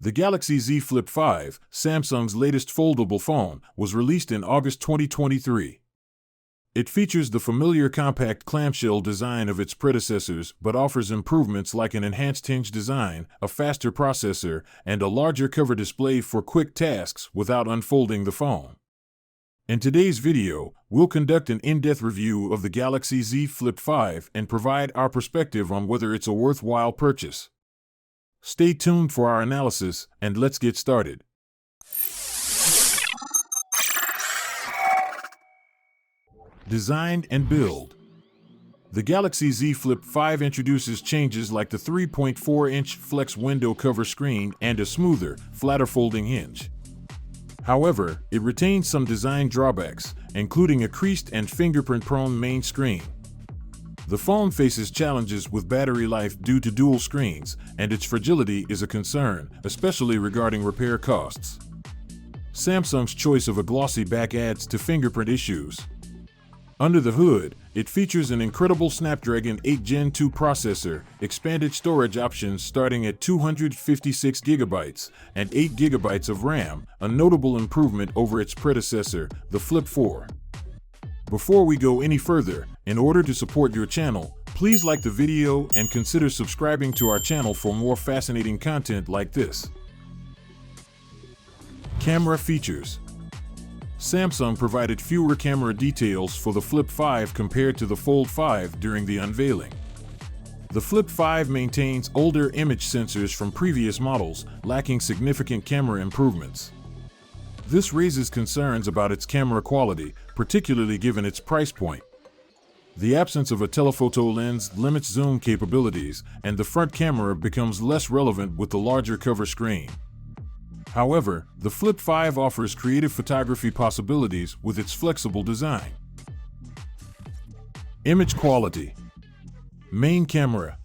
The Galaxy Z Flip 5, Samsung's latest foldable phone, was released in August 2023. It features the familiar compact clamshell design of its predecessors but offers improvements like an enhanced hinge design, a faster processor, and a larger cover display for quick tasks without unfolding the phone. In today's video, we'll conduct an in-depth review of the Galaxy Z Flip 5 and provide our perspective on whether it's a worthwhile purchase. Stay tuned for our analysis, and let's get started. Design and build. The Galaxy Z Flip 5 introduces changes like the 3.4-inch flex window cover screen and a smoother, flatter folding hinge. However, it retains some design drawbacks, including a creased and fingerprint-prone main screen. The phone faces challenges with battery life due to dual screens, and its fragility is a concern, especially regarding repair costs. Samsung's choice of a glossy back adds to fingerprint issues. Under the hood, it features an incredible Snapdragon 8 Gen 2 processor, expanded storage options starting at 256GB, and 8GB of RAM, a notable improvement over its predecessor, the Flip 4. Before we go any further, in order to support your channel, please like the video and consider subscribing to our channel for more fascinating content like this. Camera features. Samsung provided fewer camera details for the Flip 5 compared to the Fold 5 during the unveiling. The Flip 5 maintains older image sensors from previous models, lacking significant camera improvements. This raises concerns about its camera quality, particularly given its price point. The absence of a telephoto lens limits zoom capabilities, and the front camera becomes less relevant with the larger cover screen. However, the Flip 5 offers creative photography possibilities with its flexible design. Image quality. Main camera.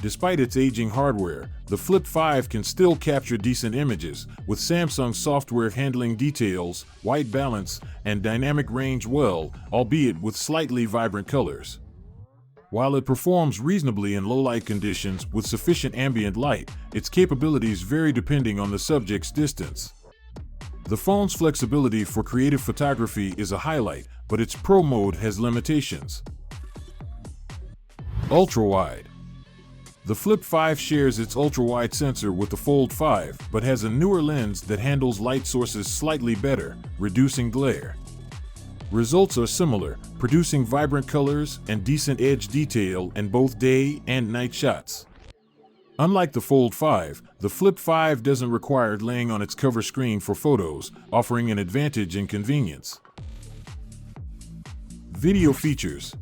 Despite its aging hardware, the Flip 5 can still capture decent images, with Samsung's software handling details, white balance, and dynamic range well, albeit with slightly vibrant colors. While it performs reasonably in low-light conditions with sufficient ambient light, its capabilities vary depending on the subject's distance. The phone's flexibility for creative photography is a highlight, but its Pro mode has limitations. Ultra-wide. The Flip 5 shares its ultra-wide sensor with the Fold 5, but has a newer lens that handles light sources slightly better, reducing glare. Results are similar, producing vibrant colors and decent edge detail in both day and night shots. Unlike the Fold 5, the Flip 5 doesn't require laying on its cover screen for photos, offering an advantage in convenience. Video features.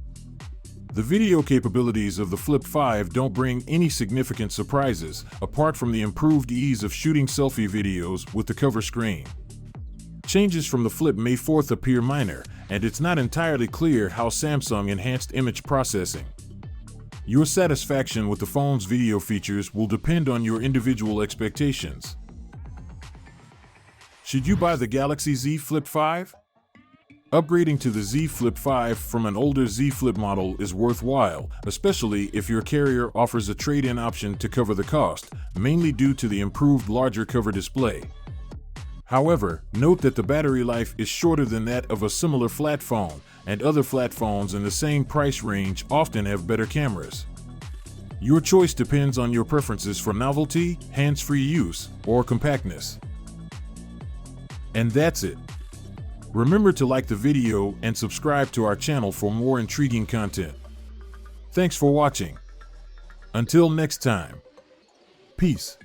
The video capabilities of the Flip 5 don't bring any significant surprises, apart from the improved ease of shooting selfie videos with the cover screen. Changes from the Flip May 4th appear minor, and it's not entirely clear how Samsung enhanced image processing. Your satisfaction with the phone's video features will depend on your individual expectations. Should you buy the Galaxy Z Flip 5? Upgrading to the Z Flip 5 from an older Z Flip model is worthwhile, especially if your carrier offers a trade-in option to cover the cost, mainly due to the improved larger cover display. However, note that the battery life is shorter than that of a similar flat phone, and other flat phones in the same price range often have better cameras. Your choice depends on your preferences for novelty, hands-free use, or compactness. And that's it. Remember to like the video and subscribe to our channel for more intriguing content. Thanks for watching. Until next time. Peace.